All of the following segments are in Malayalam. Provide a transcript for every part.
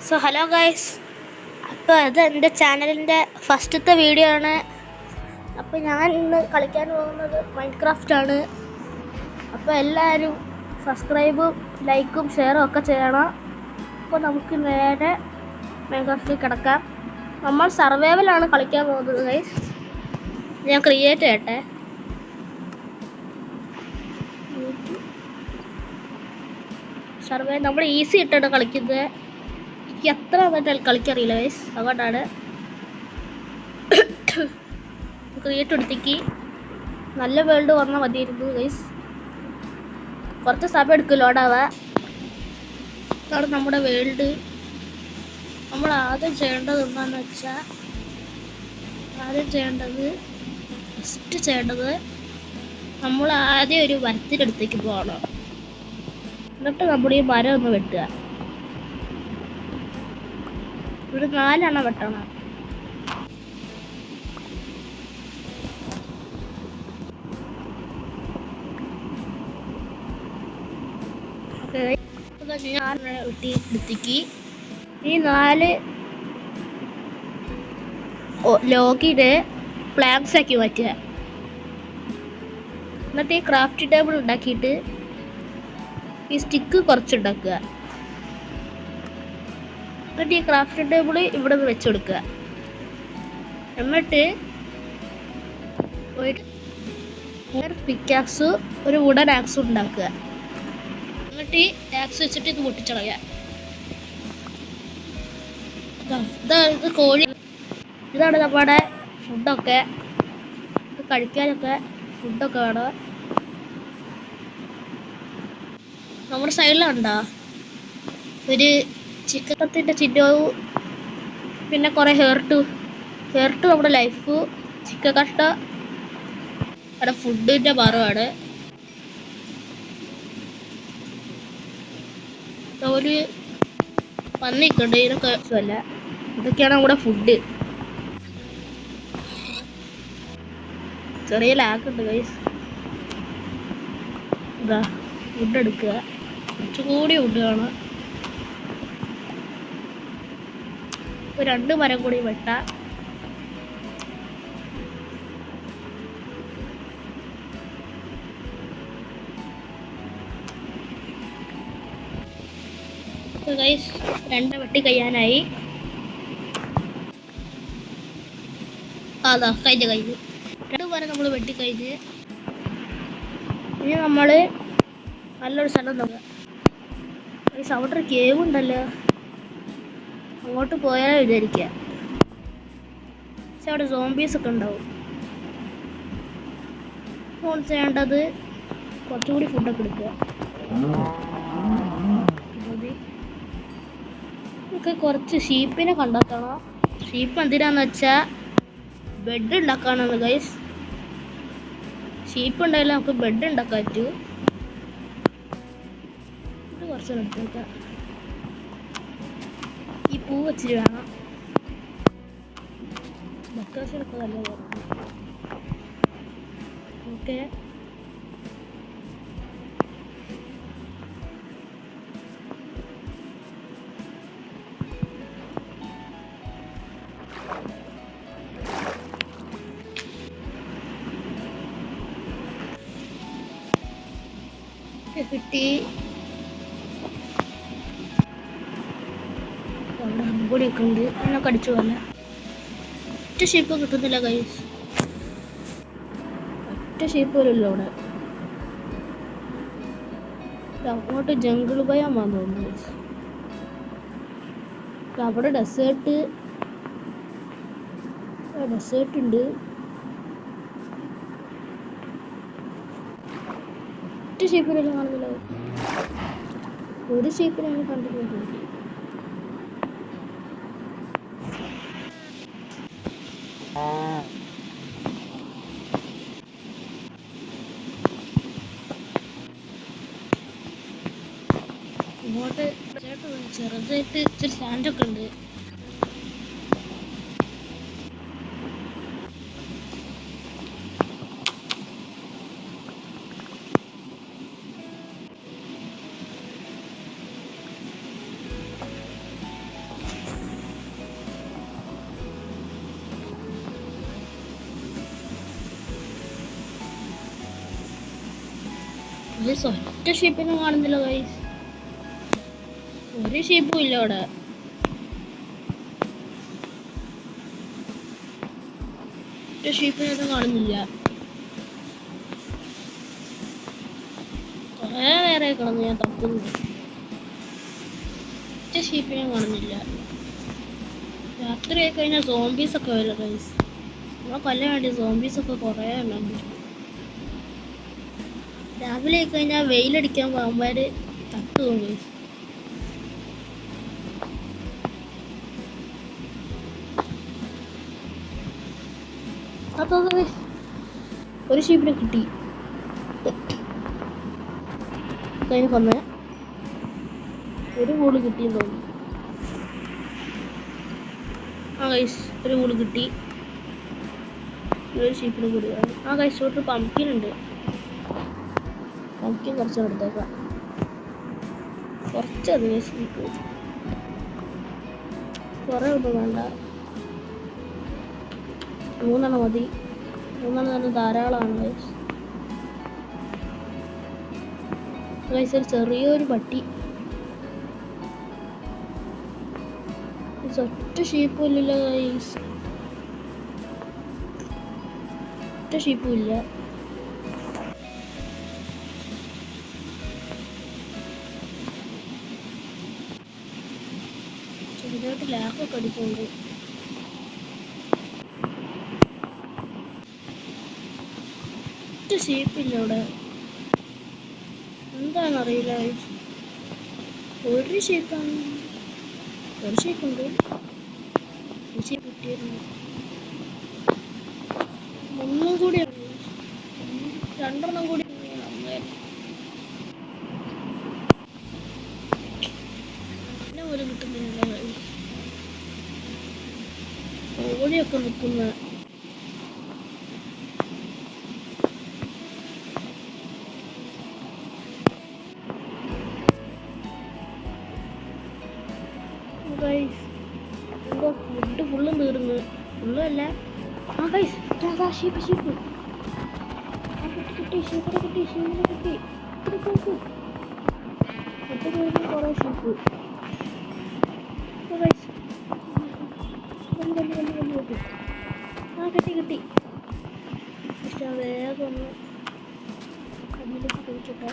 സോ ഹലോ ഗൈസ്, അപ്പോൾ അത് എൻ്റെ ചാനലിൻ്റെ ഫസ്റ്റത്തെ വീഡിയോ ആണ്. അപ്പോൾ ഞാൻ ഇന്ന് കളിക്കാൻ പോകുന്നത് മൈൻക്രാഫ്റ്റാണ്. അപ്പോൾ എല്ലാവരും സബ്സ്ക്രൈബും ലൈക്കും ഷെയറും ഒക്കെ ചെയ്യണം. അപ്പോൾ നമുക്ക് നേരെ മൈൻക്രാഫ്റ്റിൽ കിടക്കാം. നമ്മൾ സർവൈവലാണ് കളിക്കാൻ പോകുന്നത് ഗൈസ്. ഞാൻ ക്രിയേറ്റ് ചെയ്യട്ടെ. സർവൈവ് നമ്മൾ ഈസി ഇട്ടാണ് കളിക്കുന്നത്. എനിക്ക് അത്ര കളിക്കറിയില്ല ഗൈസ്, അതുകൊണ്ടാണ്. ക്രിയേറ്റ് എടുത്തേക്ക് നല്ല വേൾഡ് വന്നാൽ മതിയായിരുന്നു ഗൈസ്. കുറച്ച് സമയം എടുക്കും ലോഡാവാൻ. ഇതാണ് നമ്മുടെ വേൾഡ്. നമ്മൾ ആദ്യം ചെയ്യേണ്ടത് എന്താണെന്ന് വെച്ചാൽ, ഫസ്റ്റ് ചെയ്യേണ്ടത് നമ്മൾ ആദ്യം ഒരു മരത്തിനടുത്തേക്ക് പോകണം. എന്നിട്ട് നമ്മൾ ഈ മരം ഒന്ന് വെട്ടുക. ഒരു 4 എണ്ണം വെട്ടണം. ഞാൻ വെട്ടി എടുത്തേക്ക് ഈ 4 ലോഗിന് പ്ലാങ്ക്സ് ആക്കി മാറ്റുക. എന്നിട്ട് ഈ ക്രാഫ്റ്റ് ടേബിൾ ഉണ്ടാക്കിയിട്ട് ഈ സ്റ്റിക്ക് കുറച്ചുണ്ടാക്കുക. എന്നിട്ട് ഈ ക്രാഫ്റ്റ് ടേബിൾ ഇവിടെ നിന്ന് വെച്ച് കൊടുക്കുക. എന്നിട്ട് ഒരു പിക്കാക്സ് ഒരു വുഡൻ ആക്സ് ഉണ്ടാക്കുക. എന്നിട്ട് ഈ ആക്സ് വെച്ചിട്ട് ഇത് പൊട്ടിച്ചളയുക. ഇത് കോഴി. ഇതാണ് നമ്മുടെ ഫുഡൊക്കെ. ഇത് കഴിക്കാനൊക്കെ ഫുഡൊക്കെ വേണം. നമ്മുടെ സൈഡിലുണ്ടോ ഒരു ചിക്കത്തിൻ്റെ ചിഹ്നവും പിന്നെ കുറേ ഹെയർട്ട് നമ്മുടെ ലൈഫ്. ചിക്കൻ കഷ്ട അവിടെ ഫുഡിൻ്റെ മറമാണ്. ഒരു പന്നിക്കുണ്ട്. ഇതൊക്കെ അല്ല, ഇതൊക്കെയാണ് നമ്മുടെ ഫുഡ്. ചെറിയ ലാക്കുണ്ട് ഗൈസ്. ഇതാ ഫുഡ് എടുക്കുക. കുറച്ചുകൂടി ഫുഡ് കാണാം. 2 മരം കൂടി വെട്ടാം. ഗൈസ് 2 വെട്ടി കഴിയാനായി. അതാ കഴിഞ്ഞ് 2 മരം നമ്മൾ വെട്ടിക്കഴിഞ്ഞ് ഇനി നമ്മൾ നല്ലൊരു സ്ഥലം നോക്കുക. ഗൈസ് അവിടെ ഒരു കേവ് ഉണ്ടല്ലോ, അങ്ങോട്ട് പോയാലോ വിചാരിക്കുക. പക്ഷെ അവിടെ സോംബീസ് ഒക്കെ ഉണ്ടാവും. ഫോൺ ചെയ്യേണ്ടത് കുറച്ചുകൂടി ഫുഡൊക്കെ എടുക്കുക. നമുക്ക് കുറച്ച് ഷീപ്പിനെ കണ്ടെത്തണം. ഷീപ്പ് എന്തിനാന്ന് വെച്ചാൽ ബെഡ് ഉണ്ടാക്കാനാണ് ഗൈസ്. ഷീപ്പ് ഉണ്ടായാലും നമുക്ക് ബെഡ് ഉണ്ടാക്കാൻ പറ്റൂ. ഇത് കുറച്ച് എടുത്തേക്കാം. ഈ പൂ വെച്ചിട്ട് വേണം. ഡെക്കറേഷനൊക്കെ നല്ല ഓക്കെ. കിട്ടി. അവിടെ അമ്പൊടിയൊക്കെ ഉണ്ട്. എന്നെ കടിച്ചു പോലെ ഒറ്റ ഷേപ്പ് കിട്ടുന്നില്ല ഗൈസ്. ഒറ്റ ഷേപ്പ് വരില്ല അവിടെ. അങ്ങോട്ട് ജംഗിൾ ഭയം വന്നു തോന്നുന്നു ഗൈസ്. അവിടെ ഡെസേർട്ട് ഉണ്ട്. ഒറ്റ ഷേപ്പിലല്ല കാണുന്നില്ല. ഒരു ഷേപ്പിനാണ് കണ്ടിട്ടുള്ളത്. ഇങ്ങോട്ട് ചെറുതായിട്ട് ഇച്ചിരി സാൻഡൊക്കെ ഉണ്ട്. ഗൈസ് ഒറ്റ ഷീപ്പിനും കാണുന്നില്ല ഗൈസ്. ഒരു ഷീപ്പും ഇല്ല അവിടെ. ഒറ്റ ഷീപ്പിനൊന്നും കാണുന്നില്ല. കുറേ നേരെ കിടന്ന് ഞാൻ തപ്പുന്നു. ഒറ്റ ഷീപ്പിനും കാണുന്നില്ല. രാത്രി ആയി കഴിഞ്ഞാൽ സോംബീസ് ഒക്കെ വരും ഗൈസ്. നമ്മളെ കൊല്ലാൻ വേണ്ടി സോംബീസ് ഒക്കെ കുറേ ഉണ്ട്. രാവിലെ ആയി കഴിഞ്ഞാൽ വെയിലടിക്കാൻ പോകുമ്പോൾ തട്ടും ഗൈസ്. ഒരു ഷീപ്പിനെ കിട്ടി. കഴിഞ്ഞ കൊന്നേ ഒരു കൂട് കിട്ടിയെന്ന് തോന്നുന്നു. ആ ഗൈസ് ഒരു കൂട് കിട്ടി. ഒരു ഷീപ്പിന് കൂടുകയാണ്. ആ ഗൈസ് ഒരു പംകിൻ ഉണ്ട്. പംകിൻ കുറച്ച് എടുത്തേക്കാം. കുറച്ചത് ഷീപ്പ് കുറേ ഒന്നും വേണ്ട. 3 മതി. 3 തന്നെ ധാരാളമാണ് ഗൈസ്. ഗൈസ് ഒരു ചെറിയൊരു പട്ടി. ഒറ്റ ഷീപ്പും ഇല്ലല്ലോ ഗൈസ്. ഒറ്റ ഷീപ്പും ഇല്ല. ചെറുതായിട്ട് ലാപ്പൊക്കെ അടിക്കുന്നുണ്ട്. ഒറ്റ ഷീപ്പില്ല അവിടെ. എന്താണെന്നറിയില്ല. ഒരു ഷീപ്പാണ്. ഒരു ഷീപ്പുണ്ട്. ഒരു ഷീപ്പ് കിട്ടിയിരുന്നു. ഒന്നും കൂടി 2 കൂടി പിന്നെ പോലും കിട്ടുന്നില്ല. ഓടിയൊക്കെ നിൽക്കുന്ന ഫുഡ് ഫുള്ളും തീർന്ന്. ഫുള്ളും അല്ല. ആ ഗൈസ് ഷീപ്പ് ഷീപ്പ് കിട്ടി. ഷീപ്പിനെ കിട്ടി. ഷീപ്പിനെ കിട്ടി. കുറേ ഷീപ്പ്. ആ കിട്ടി. പക്ഷെ വേഗം ഒന്ന് കണ്ണിലേക്ക് കുഴിച്ചിട്ടെ.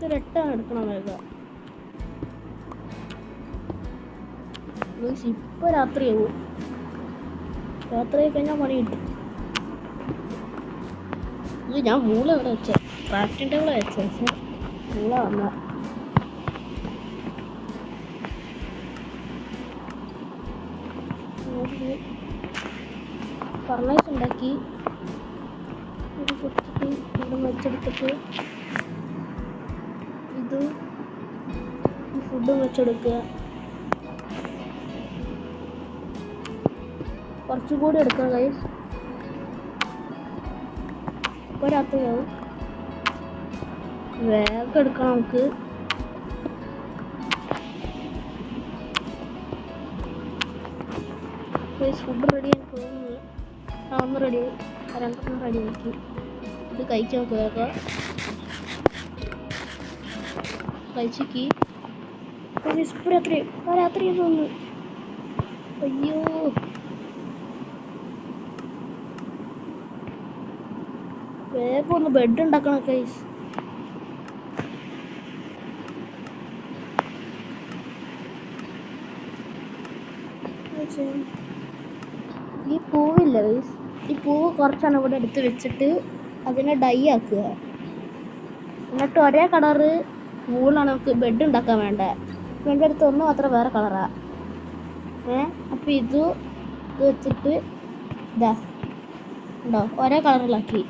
ഒരെട്ടാണ് എടുക്കണം വേഗം. ഇപ്പൊ രാത്രിയാവും. രാത്രി കഴിഞ്ഞാൽ പണി കിട്ടും. ഇത് ഞാൻ മൂള ഇവിടെ വെച്ച ക്രാഫ്റ്റിംഗ് ടേബിൾ വെച്ച മൂള വന്ന ഫർണൈസ് ഉണ്ടാക്കി. ഇത് കൊടുത്തിട്ട് ഇവിടെ വെച്ചെടുത്തിട്ട് ഇത് ഫുഡും വെച്ചെടുക്കുക. കുറച്ചുകൂടി എടുക്കുക ഗൈസ്. ഇപ്പോൾ രാത്രിയാവും. വേഗം എടുക്കണം നമുക്ക്. ഫുഡ് റെഡിയായി തോന്നുന്നു. ഒന്ന് റെഡിയായി. 2 റെഡിയാക്കി. ഇത് കഴിക്കാൻ നമുക്ക് വേഗം കഴിച്ചിക്ക്. ഇപ്പോൾ രാത്രി തോന്നുന്നു. അയ്യോ വേഗം ഒന്ന് ബെഡ് ഉണ്ടാക്കണം ഗൈസ്. ഈ പൂവില്ല ഗൈസ്. ഈ പൂവ് കുറച്ചാണ് ഇവിടെ എടുത്ത് വെച്ചിട്ട് അതിനെ ഡൈ ആക്കുക. എന്നിട്ട് ഒരേ കളറ് പൂളാണ് നമുക്ക് ബെഡ് ഉണ്ടാക്കാൻ വേണ്ടത്. എൻ്റെ അടുത്ത് ഒന്ന് മാത്രം വേറെ കളറാ. അപ്പം ഇത് വെച്ചിട്ട് ഇതാ ഉണ്ടോ ഒരേ കളറിലാക്കി.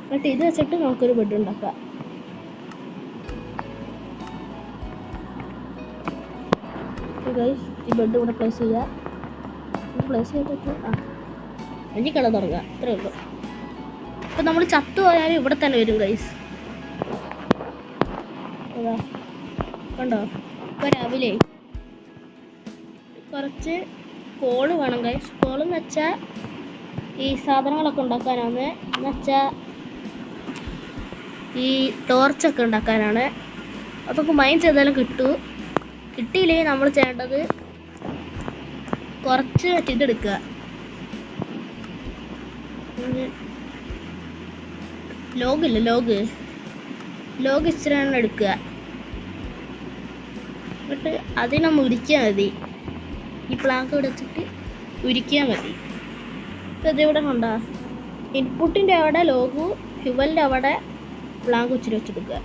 എന്നിട്ട് ഇത് വെച്ചിട്ട് നമുക്കൊരു ബെഡ് ഉണ്ടാക്കാം. ഗൈസ് ഈ ബെഡ് ഇവിടെ പ്ലേസ് ചെയ്യുക. പ്ലേസ് ചെയ്തിട്ട് അഞ്ചി കളർ തുടങ്ങുക. അത്രേ ഉള്ളൂ. അപ്പം നമ്മൾ ചത്തു പോയാലും ഇവിടെ തന്നെ വരും ഗൈസ്. അതാ കണ്ടോ? ഇപ്പോൾ രാവിലെ കുറച്ച് കോള് വേണം ഗൈസ്. കോളെന്ന് വെച്ചാൽ ഈ സാധനങ്ങളൊക്കെ ഉണ്ടാക്കാനാണ്. എന്നുവെച്ചാൽ ഈ ടോർച്ചൊക്കെ ഉണ്ടാക്കാനാണ്. അതൊക്കെ മൈൻഡ് ചെയ്താലും കിട്ടിയില്ലെങ്കിൽ നമ്മൾ ചെയ്യേണ്ടത് കുറച്ച് ഇതെടുക്കുക. ലോഗ് ഇച്ചിരി എണ്ണം എടുക്കുക. എന്നിട്ട് അതിനെ മുരിക്കിയാൽ മതി. ഈ പ്ലാങ്ക് ഇവിടെ വെച്ചിട്ട് ഉരിക്കിയാൽ മതി. ഇതിവിടെ കണ്ടോ? ഇൻപുട്ടിൻ്റെ അവിടെ ലോഗു, ഫ്യുവലിൻ്റെ അവിടെ പ്ലാങ്ക് ഇച്ചിരി വെച്ചെടുക്കുക.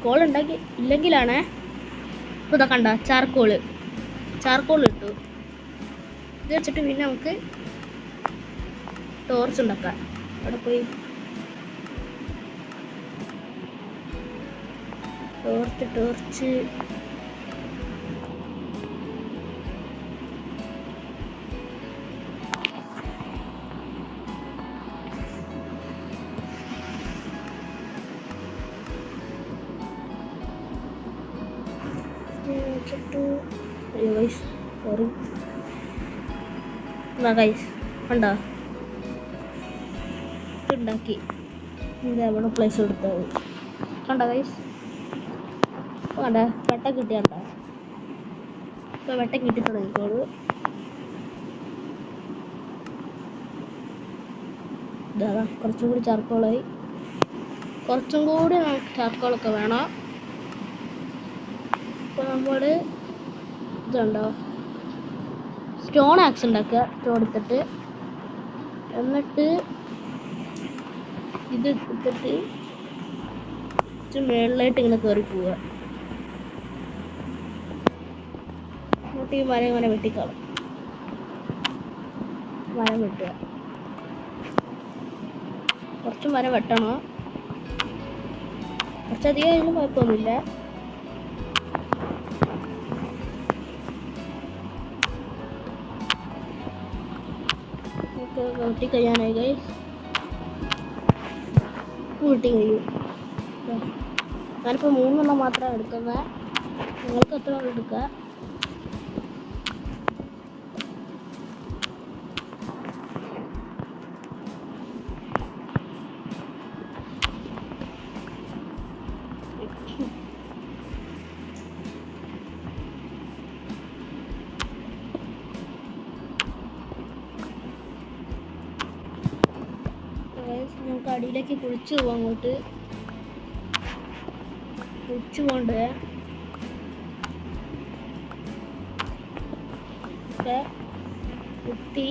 കോൾ ഉണ്ടാക്കി ഇല്ലെങ്കിലാണ് ഇപ്പോൾ ഇതാ കണ്ട ചാർക്കോൾ ഇട്ടു. ഇത് വെച്ചിട്ട് പിന്നെ നമുക്ക് ടോർച്ച് ഉണ്ടാക്കാം. അവിടെ പോയി ടോർച്ച് കണ്ടോ? ഉണ്ടാക്കി അവിടെ പ്ലേസ് കൊടുത്തത് കണ്ടോ ഗൈസ്? കണ്ട വെട്ടം കിട്ടിയണ്ട. ഇപ്പോൾ വെട്ടം കിട്ടി തുടങ്ങിക്കോളൂ. ഇതാ കുറച്ചും കൂടി ചാർക്കോളായി. കുറച്ചും കൂടി നമുക്ക് ചാർക്കോളൊക്കെ വേണം. ഇപ്പോൾ നമ്മൾ ഇതുണ്ടോ സ്റ്റോൺ ആക്സ് ഉണ്ടാക്കുക. സ്റ്റോൺ എടുത്തിട്ട് എന്നിട്ട് ഇത് എടുത്തിട്ട് മേളിലായിട്ട് ഇങ്ങനെ കയറി പോവുക. എന്നിട്ട് ഈ മരം ഇങ്ങനെ വെട്ടിക്കളയും. മരം വെട്ടുക. കുറച്ച് മരം വെട്ടണം. കുറച്ചധികം ആയാലും കുഴപ്പമൊന്നുമില്ല. വെട്ടി കഴിയാനായി ഗൈസ്. വെട്ടി കഴിയും. ഞാനിപ്പോൾ 3 മാത്രമേ എടുക്കുന്നത്. നിങ്ങൾക്ക് എത്ര എടുക്കുക? നമുക്ക് അടിയിലേക്ക് കുളിച്ചു പോവാം. അങ്ങോട്ട് കുളിച്ചു പോണ്ടേ. കുത്തി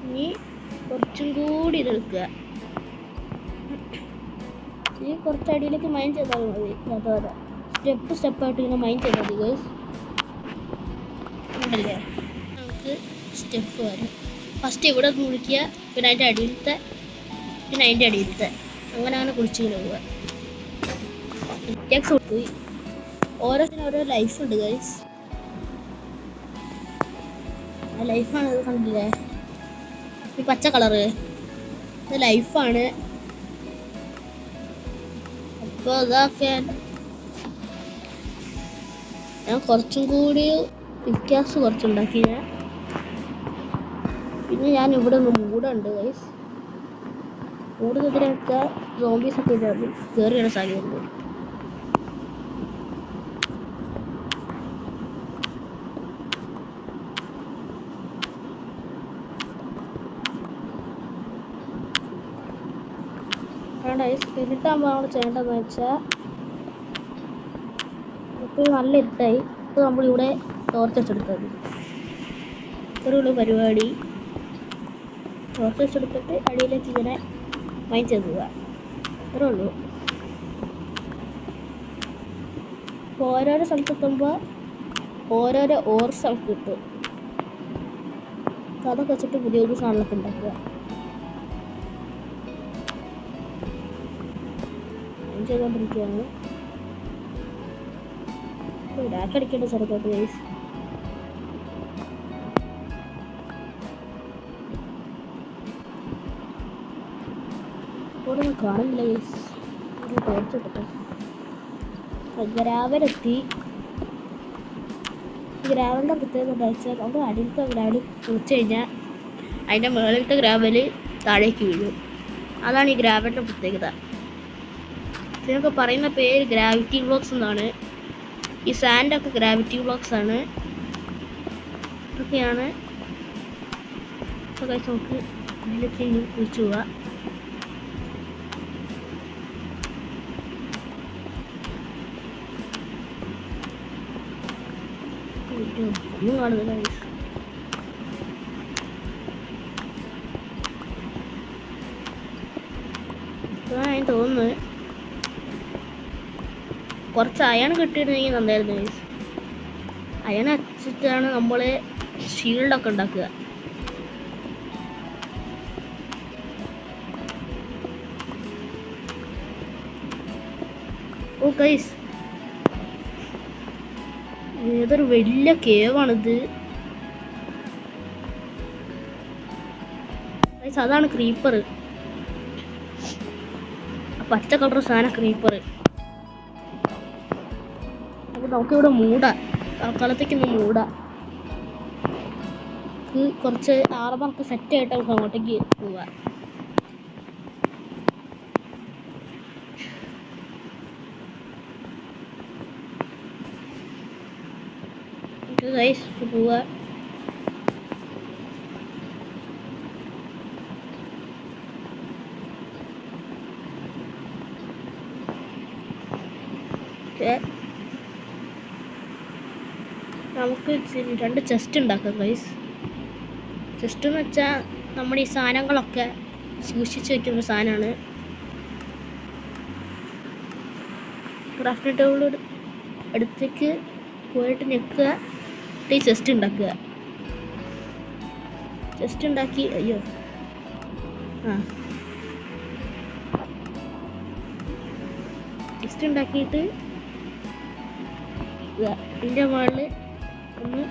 ഇനി കുറച്ചും കൂടി ഇതെടുക്കുക. ഈ കുറച്ച് അടിയിലേക്ക് മൈൻ ചെയ്താൽ മതി. അതോടെ സ്റ്റെപ്പായിട്ട് ഇങ്ങനെ മൈൻ ചെയ്താൽ മതി ഗൈസ്. ഉണ്ടല്ലേ? നമുക്ക് സ്റ്റെപ്പ് വരും. ഫസ്റ്റ് ഇവിടെ കുളിക്കുക, പിന്നെ അതിൻ്റെ അടിയിലത്തെ, പിന്നെ അതിൻ്റെ അടിയിലത്തെ, അങ്ങനെ കുളിച്ചിങ്ങനെ പോവുക. പോയി ഓരോന്നിനും ഓരോ ലൈഫുണ്ട് ഗൈസ്. ആ ലൈഫാണ് ഇത്. കണ്ടില്ലേ ഈ പച്ച കളറ്? ഇത് ലൈഫാണ്. അപ്പോൾ ഇതൊക്കെ ഞാൻ കുറച്ചും കൂടി വ്യത്യാസം കുറച്ചുണ്ടാക്കി. പിന്നെ ഞാൻ ഇവിടെ ഒന്ന് മൂടുണ്ട് ഗൈസ്. മൂടുന്നതിനൊക്കെ സോംബീസൊക്കെ കയറിയാണ് സാധ്യതയുണ്ട്. ഇരുട്ടാകുമ്പോൾ നമ്മൾ ചെയ്യേണ്ടതെന്ന് വെച്ചാൽ ഇപ്പോൾ നല്ല ഇരുട്ടായി. ഇപ്പോൾ നമ്മളിവിടെ ടോർച്ച് വെച്ചെടുത്തത് ഇത്രയുള്ള പരിപാടി. ടോർച്ച് വെച്ചെടുത്തിട്ട് അടിയിലേക്ക് ഇങ്ങനെ മൈൻ ചെയ്യുക. അത്രേ ഉള്ളൂ. ഇപ്പോൾ ഓരോരോ സ്ഥലത്തെത്തുമ്പോൾ ഓരോരോ ഓർസ് നമുക്ക് കിട്ടും. അതൊക്കെ വെച്ചിട്ട് പുതിയ പുതിയ സാധനങ്ങളൊക്കെ ഉണ്ടാക്കുക. ചെയ്തുകൊണ്ടിരിക്കുകയാണ്. ഇടാക്കടിക്കേണ്ട ചെറുക്കോട്ട് ഗൈസ്. ഇവിടെ കാണുന്നില്ല ഗൈസ്. ടോർച്ച് കിട്ടട്ടെ. ഗ്രാവലെത്തി. ഗ്രാവലിൻ്റെ പ്രത്യേകത എന്താ വെച്ചാൽ നമ്മൾ അടിയിലത്തെ ഗ്രാവൽ കുളിച്ച് കഴിഞ്ഞാൽ അതിൻ്റെ മുകളിലത്തെ ഗ്രാവൽ താഴേക്ക് വീഴും. അതാണ് ഈ ഗ്രാവലിൻ്റെ പ്രത്യേകത. ഇതിനൊക്കെ പറയുന്ന പേര് ഗ്രാവിറ്റി ബ്ലോക്സ് എന്നാണ്. ഈ സാൻഡൊക്കെ ഗ്രാവിറ്റി ബ്ലോക്സ് ആണ്. ഇതൊക്കെയാണ്. നമുക്ക് ഇതിലേക്ക് കുളിച്ചു പോവാം. ഒന്നും കാണുന്നില്ല. ഇതാണ് തോന്നുന്നത്. കുറച്ച് അയൺ കിട്ടിയിരുന്നെങ്കിൽ നന്നായിരുന്നു. അയൺ വെച്ചിട്ടാണ് നമ്മൾ ഷീൽഡൊക്കെ ഉണ്ടാക്കുക. ഓ ഗൈസ്, ഏതൊരു വലിയ കേവാണിത്. ഗൈസ്, അതാണ് ക്രീപ്പർ. പച്ച കളർ സാധനം ക്രീപ്പർ. അപ്പോൾ നമുക്കിവിടെ മൂടാം. തൽക്കാലത്തേക്ക് ഒന്ന് മൂടാം. കുറച്ച് ആർമർക്ക് സെറ്റ് ആയിട്ട് നമുക്ക് അങ്ങോട്ടേക്ക് പോവാം. ഗൈസ് പോവാ. നമുക്ക് 2 ചെസ്റ്റ് ഉണ്ടാക്കാം ഗൈസ്. ചെസ്റ്റ് എന്ന് വെച്ചാൽ നമ്മുടെ ഈ സാധനങ്ങളൊക്കെ സൂക്ഷിച്ച് വെക്കുന്ന ഒരു സാധനമാണ്. ക്രാഫ്റ്റ് ടേബിൾ അടുത്തേക്ക് പോയിട്ട് ഞെക്കുക, ഈ ചെസ്റ്റ് ഉണ്ടാക്കുക. ചെസ്റ്റ് ഉണ്ടാക്കി അയ്യോ ചെസ്റ്റ് ഉണ്ടാക്കിയിട്ട് ഇതിൻ്റെ മുകളിൽ ഒന്ന്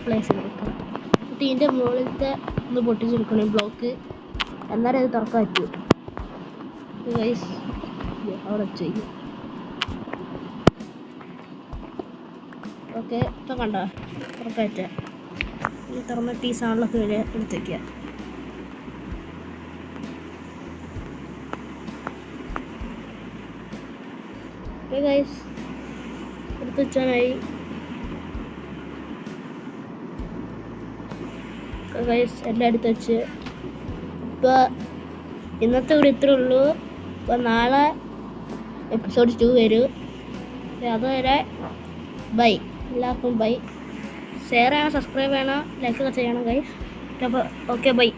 പ്ലേസ് ചെയ്ത് വെക്കണം. എന്നിട്ട് ഇതിൻ്റെ മുകളിലത്തെ ഒന്ന് പൊട്ടിച്ചെടുക്കണം ബ്ലോക്ക്. എന്നാലേ അത് തുറക്കാൻ പറ്റൂ. ഗൈസ് അവിടെ ചെയ്യും. ഓക്കെ, ഇപ്പം കണ്ടോ തുറക്കാൻ പറ്റുക. ഈ തുറന്നിട്ട് ഈ സാധനങ്ങളൊക്കെ വരെ എടുത്ത് വയ്ക്കുക. ഓക്കെ ഗൈസ്, എടുത്ത് വെച്ചാനായി. ഗൈസ് എല്ലാം എടുത്ത് വെച്ച് ഇപ്പോൾ ഇന്നത്തെ വീഡിയോ ഇത്രേ ഉള്ളൂ. ഇപ്പോൾ നാളെ എപ്പിസോഡ് 2 വരും. അതുവരെ ബൈ. എല്ലാവർക്കും ബൈ. ഷെയർ ചെയ്യണം, സബ്സ്ക്രൈബ് ചെയ്യണം, ലൈക്ക് ഒക്കെ ചെയ്യണം ഗൈസ്. അപ്പോൾ ഓക്കെ ബൈ.